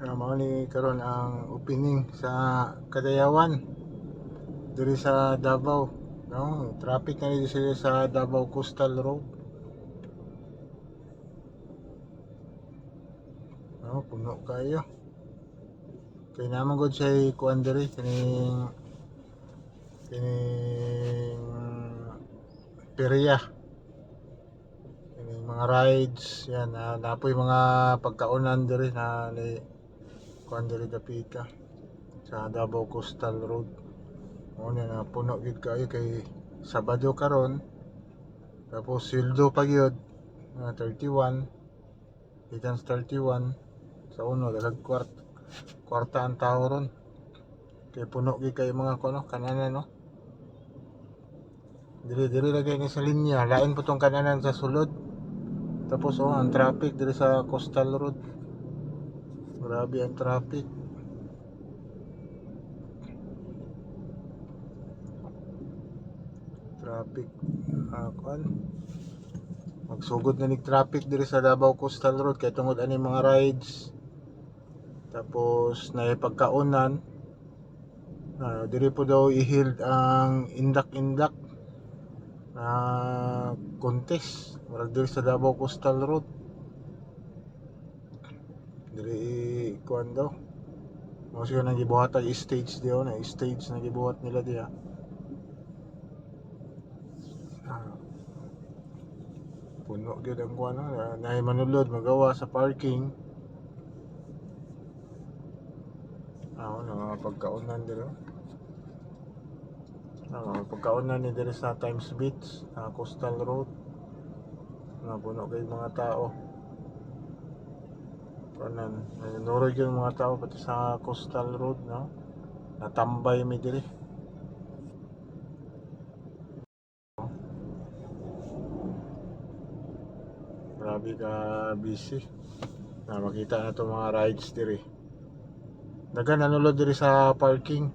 Mao ni karon ang opening sa Kadayawan diri sa Davao, no? Traffic na dito sila sa Davao Coastal Road, no? Puno kayo. Kay naman gud siya kuan diri kining perya, kining mga rides yan, napoy mga pagkaunan diri na kuan diri dapita sa Davao Coastal Road. Mo na puno gid kayo kay Sabado karon, tapos sildo pa gyud na 31, itans 31 sa uno dalag kwarta ang tao ron, kay puno gid kay mga kuno kananan, no? Diri lagi ni sa linya, lain po tong kananan sa sulod, tapos ang traffic diri sa Coastal Road, grabe ang traffic. Kuan magsugod na nig traffic diri sa Davao Coastal Road kay tungod ani mga rides, tapos na pagkaunan. Diri po daw i-held ang indak-indak na contest murag diri sa Davao Coastal Road. Diri kuan daw mo siya nang gibuhat ang stage diyo, na stage na gibuhat nila diya. Puno gyud ang kuan, na manulod magawa sa parking. Mga pagkaunan diri. Pagkaunan ni diri sa Times Beach, Coastal Road. Puno kay mga tao. Kanan, nurog yung mga tao pati sa Coastal Road, no? Natambay mi diri. Grabe ka busy. Makita na to mga rides diri. Dagan nanulod diri sa parking.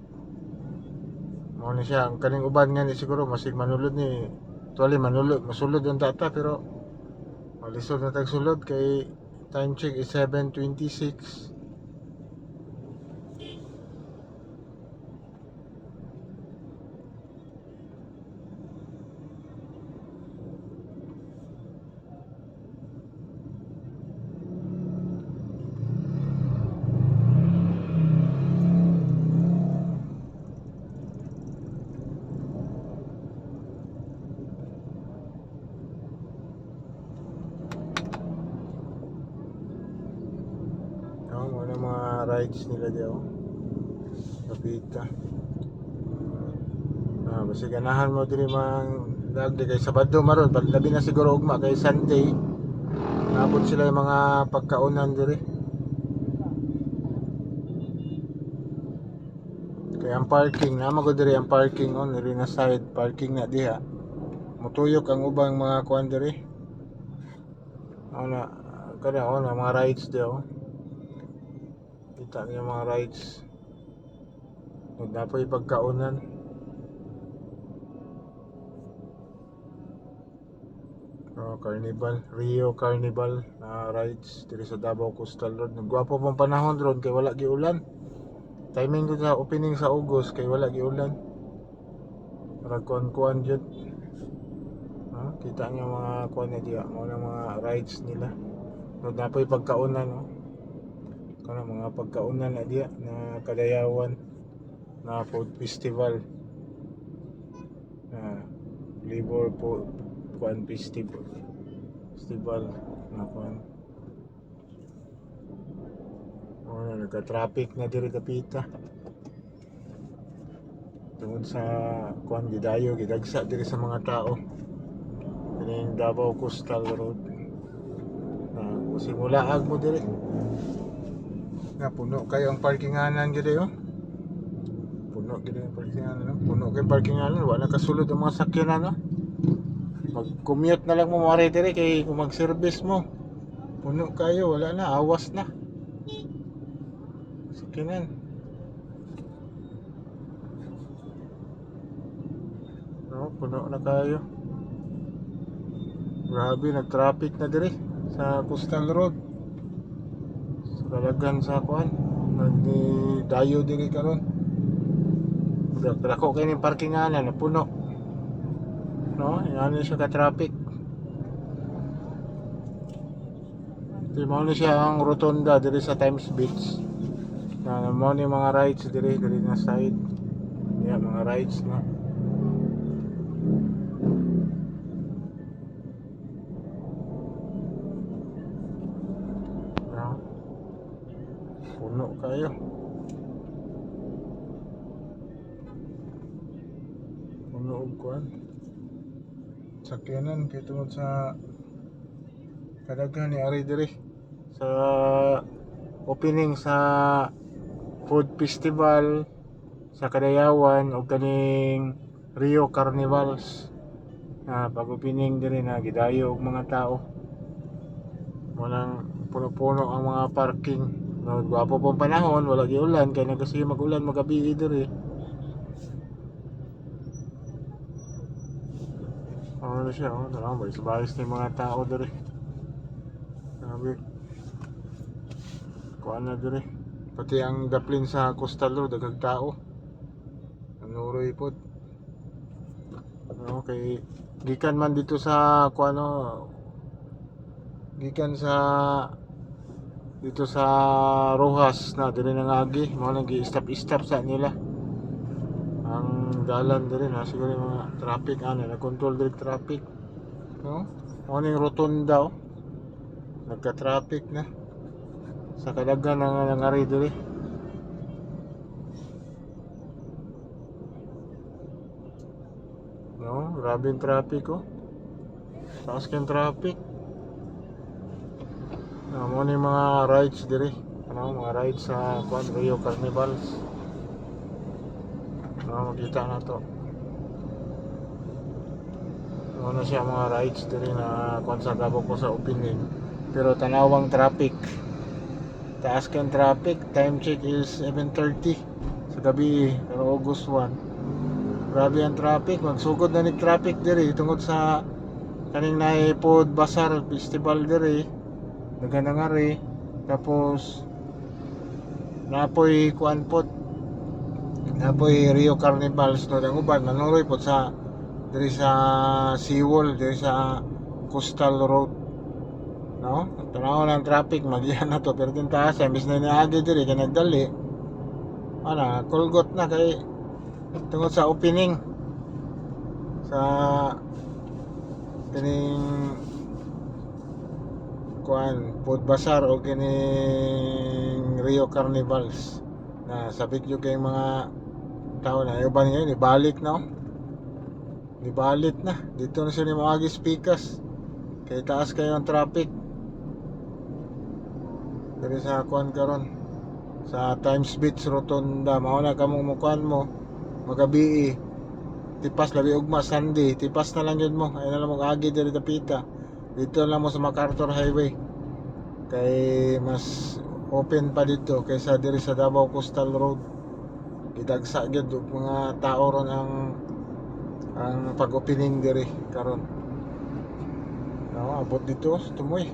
Mao ni siya, ang kaning uban nga ni siguro masig manulod ni tuwali manulod, masulod ang data pero malisod na tag sulod kay time check is 7:26. Ano mga rides nila diyo. Kapita. Basi ganahan mo diri mang dagdi kay Sabado maron, labi na siguro ugma kay Sunday. Nabot sila yung mga pagkaunan diri. Kay ang parking, naman ko diri ang parking on diri na side parking na diha. Mutuyok ang ubang mga kuan diri. Kada mga rides diyo. Kita niyo mga rides. Huwag na po ipagkaunan. Carnival, Rio Carnival rides diri sa Davao Coastal Road. Nagwapo pong panahon ron kay wala giulan. Timing ko sa opening sa August kay wala giulan. Para kuan jud. Kita niyo mga kuan na diya, mga rides nila. Huwag na po ipagkaunan, no? Kana mga pagkaunan na diya na Kadayawan na food festival, Libor po kuan festival na kuan. Nagka-traffic na diri kapita tungod sa kuan gidayo gidagsa diri sa mga tao kining Davao Coastal Road. Simulaag mo diri nga puno kayo ang parkinganan gid yo. Puno gid ang parkinganan, no? Puno kay parkinganan, wala kasulod ang mga sakyanan, no? Mag-commute na lang mo mare diri kay kung mag-service mo puno kayo, wala na, awas na sakyanan. Puno na kayo. Grabe, nag-traffic na diri sa Coastal Road. So Kadaghan sa kuan. Nagdi dayo diri karon. Dako kay ning parkingan na puno. No, ano siya ka traffic. Di mo ni siya ang rotonda diri sa Times Beach. Na mo ni mga rides diri na side. Yeah, mga rides na. No. Puno kayo. Puno og kuan. Sakyanan kay tungod sa kadaghan ni ari diri sa opening sa food festival sa Kadayawan o kaning Rio Carnivals na pag-opening diri na gidayo og mga tao. Walang puno-puno ang mga parking. No, gwapo pong panahon, wala giulan kay nagasi mag-ulan magabi diri. Ano siya, oh, tara, bayis ni mga tao diri. Sabi, kuan na diri. Pati ang daplin sa Coastal Road, daghang tao. Nanuroy pod. Okay, gikan man dito sa kuano, gikan sa dito sa Rojas na diri nang agi, mo nang gi-stop sa nila. Ang dalan diri na siguro yung mga traffic na control diri traffic. No? Mo ning rotonda oh. Nagka-traffic na. Sa kadaghan nga nangari diri. No, grabe yung traffic oh. Taas kang traffic. Mo ni mga rides diri. Ano, mga rides sa Rio Carnivals. No, makita na to. Ano siya mga rides diri na kung sa Davao ko sa opening. Pero tanawang traffic. Taas kang traffic. Time check is 7:30 sa gabi. Pero August 1. Grabe ang traffic. Magsugod na ni traffic diri tungod sa kaning naipod Bazaar Festival diri. Dagan nga ri. Tapos napoy kuan pod. Napoy Rio Carnivals no ang uban manuroy pod sa diri sa Seawall diri sa Coastal Road. No? Tanaw ng traffic magiyan na to pero din taas imbis na niagi diri kay nagdali. Ana, kulgot na kay tungod sa opening sa kining kuan food bazaar o kining Rio Carnivals na sabit yung kay mga tao na uban ngayon ibalik na oh. Ibalik na dito na sila mga pikas kay taas kayo ang traffic diri sa kuan karon sa Times Beach Rotonda mao na kamong mukuan mo magabi tipas labi ugma Sunday tipas na lang yun mo ay na lang mo agi diri tapita dito lang mo sa MacArthur Highway kay mas open pa dito kaysa diri sa Davao Coastal Road gidagsa gyud mga tao ron ang pag-opening diri karon. Abot dito tumoy.